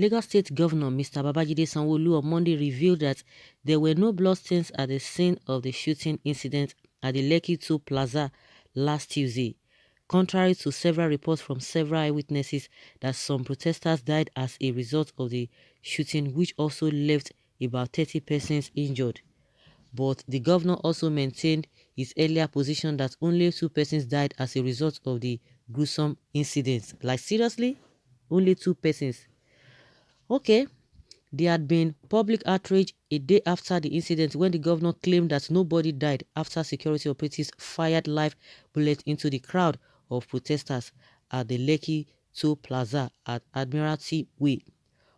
Lagos State Governor Mr. Babajide Sanwo-Olu on Monday revealed that there were no bloodstains at the scene of the shooting incident at the Lekki 2 Plaza last Tuesday, contrary to several reports from several eyewitnesses that some protesters died as a result of the shooting, which also left about 30 persons injured. But the governor also maintained his earlier position that only 2 persons died as a result of the gruesome incident. Like, seriously? Only 2 persons? Okay. There had been public outrage a day after the incident when the governor claimed that nobody died after security operatives fired live bullets into the crowd of protesters at the Lekki 2 Plaza at Admiralty Way.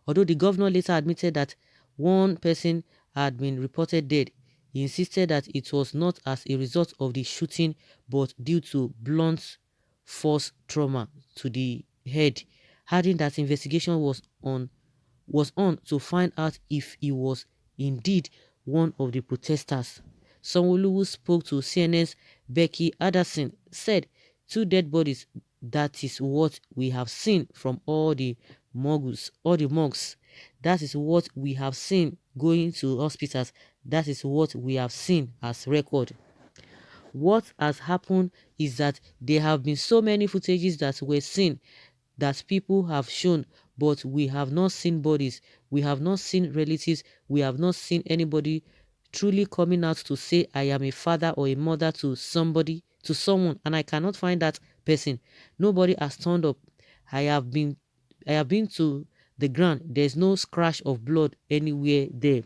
Although the governor later admitted that one person had been reported dead, he insisted that it was not as a result of the shooting but due to blunt force trauma to the head, adding that investigation was on to find out if he was indeed one of the protesters. Sanwo-Olu, who spoke to CNN's Becky Anderson, said, 2 dead bodies, that is what we have seen from all the morgues. That is what we have seen going to hospitals. That is what we have seen as record. What has happened is that there have been so many footages that were seen that people have shown, but we have not seen bodies, we have not seen relatives, we have not seen anybody truly coming out to say, I am a father or a mother to someone, and I cannot find that person. Nobody has turned up. I have been to the ground. There's no scratch of blood anywhere there.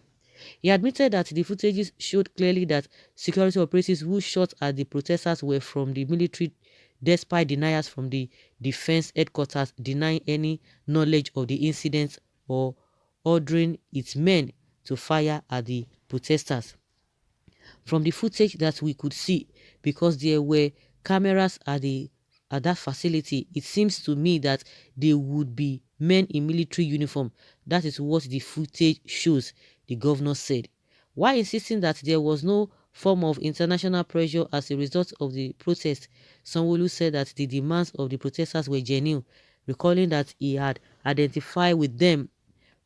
He admitted that the footages showed clearly that security operatives who shot at the protesters were from the military, despite deniers from the defense headquarters denying any knowledge of the incident or ordering its men to fire at the protesters. From the footage that we could see, because there were cameras at that facility, it seems to me that they would be men in military uniform. That is what the footage shows, the governor said. While insisting that there was no form of international pressure as a result of the protest, Sanwo-Olu said that the demands of the protesters were genuine, recalling that he had identified with them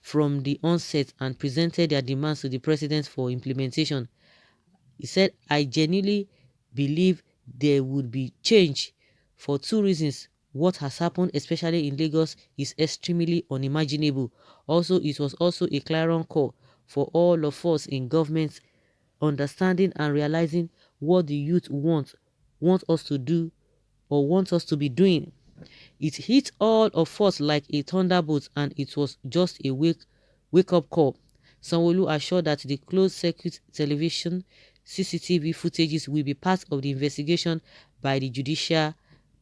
from the onset and presented their demands to the president for implementation. He said, I genuinely believe there would be change for 2 reasons. What has happened, especially in Lagos, is extremely unimaginable. Also, it was also a clarion call for all of us in government understanding and realizing what the youth want us to do or want us to be doing. It hit all of us like a thunderbolt, and it was just a wake-up call. Sanwo-Olu assured that the closed-circuit television CCTV footages will be part of the investigation by the judicial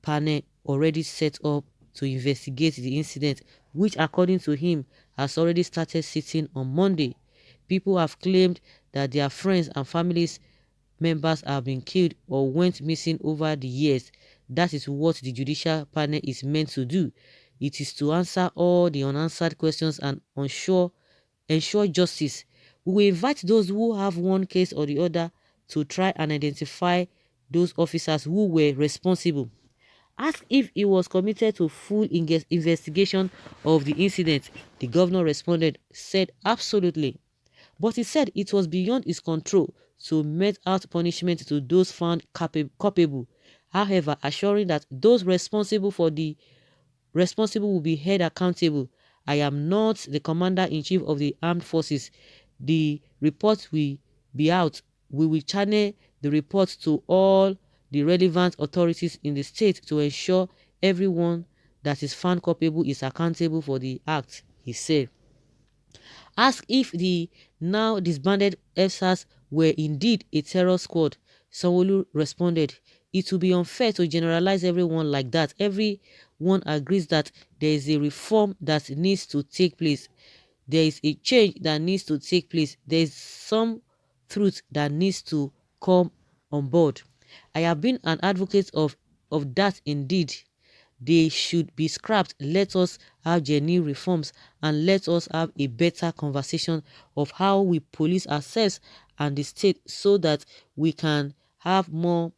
panel already set up to investigate the incident, which according to him has already started sitting on Monday. People have claimed that their friends and families members have been killed or went missing over the years. That is what the judicial panel is meant to do. It is to answer all the unanswered questions and ensure justice. We will invite those who have one case or the other to try and identify those officers who were responsible. Asked if he was committed to full investigation of the incident, the governor responded, said absolutely. But he said it was beyond his control to mete out punishment to those found culpable. However, assuring that those responsible will be held accountable. I am not the commander-in-chief of the armed forces. The report will be out. We will channel the report to all the relevant authorities in the state to ensure everyone that is found culpable is accountable for the act, he said. Asked if the now disbanded EFSAs were indeed a terror squad, Sanwo-Olu responded, it will be unfair to generalize everyone like that. Everyone agrees that there is a reform that needs to take place. There is a change that needs to take place. There is some truth that needs to come on board. I have been an advocate of that indeed. They should be scrapped. Let us have genuine reforms and let us have a better conversation of how we police ourselves and the state so that we can have more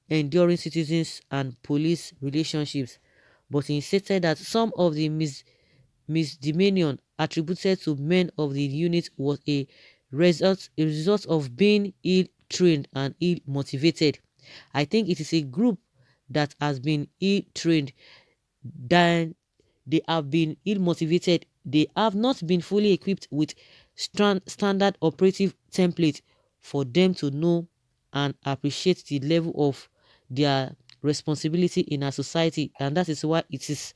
enduring citizens and police relationships. But he stated that some of the misdemeanor attributed to men of the unit was a result of being ill-trained and ill-motivated. I think it is a group that has been ill-trained, then they have been ill-motivated. They have not been fully equipped with standard operative template for them to know and appreciate the level of their responsibility in our society, and that is why it seems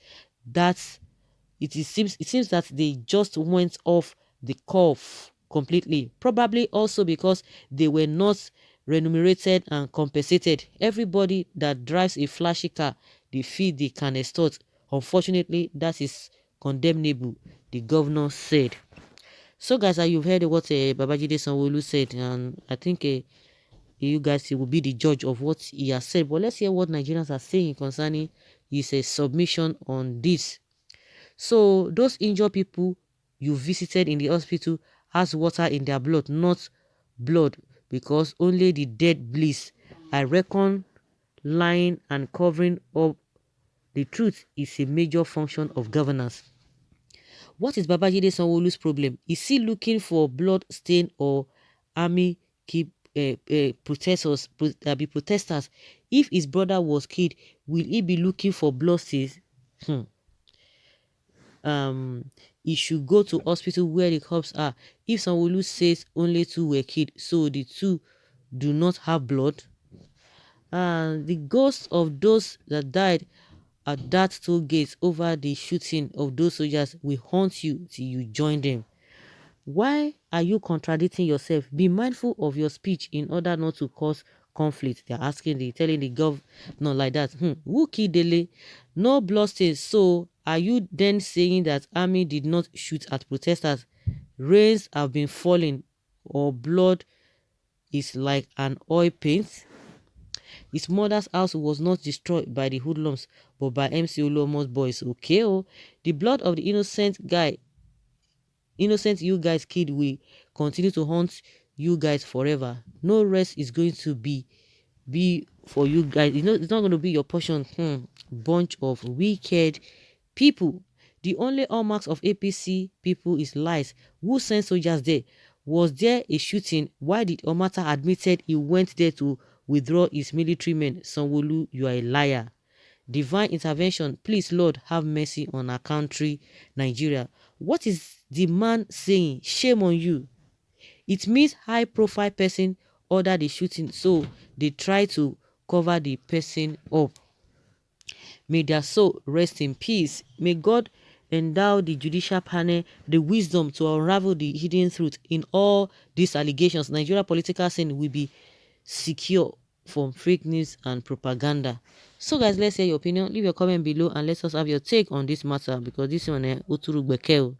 that they just went off the cuff completely. Probably also because they were not remunerated and compensated. Everybody that drives a flashy car, they feel they can extort. Unfortunately, that is condemnable, the governor said. So guys, you've heard what Babajide Sanwo-Olu said, and I think you guys will be the judge of what he has said. But let's hear what Nigerians are saying concerning his submission on this. So those injured people you visited in the hospital has water in their blood, not blood, because only the dead bleeds. I reckon lying and covering up the truth is a major function of governance. What is Babajide Sanwo-Olu's problem? Is he looking for blood stain or army keep protesters? If his brother was killed, will he be looking for blood stains? He should go to hospital where the cops are. If Sanwo-Olu says only 2 were killed, so the 2 do not have blood, the ghosts of those that died at that toll gate over the shooting of those soldiers will haunt you till you join them. Why are you contradicting yourself? Be mindful of your speech in order not to cause conflict. They're telling the governor like that. Who killed Dele? No blood stains. So are you then saying that army did not shoot at protesters? Rains have been falling, or blood is like an oil paint? His mother's house was not destroyed by the hoodlums, but by MC Oluomo's boys. Okay, the blood of the innocent you guys killed will continue to haunt you guys forever. No rest is going to be for you guys. It's not going to be your portion. Bunch of wicked people. The only hallmarks of APC people is lies. Who sent soldiers there? Was there a shooting? Why did Omata admitted he went there to withdraw his military men? Sanwo-Olu, you are a liar. Divine intervention. Please, Lord, have mercy on our country, Nigeria. What is the man saying? Shame on you. It means high-profile person ordered the shooting, so they try to cover the person up. May their soul rest in peace. May God endow the judicial panel the wisdom to unravel the hidden truth in all these allegations. Nigeria political scene will be secure from fake news and propaganda. So guys, let's hear your opinion. Leave your comment below and let us have your take on this matter, because this one uturu gbeke.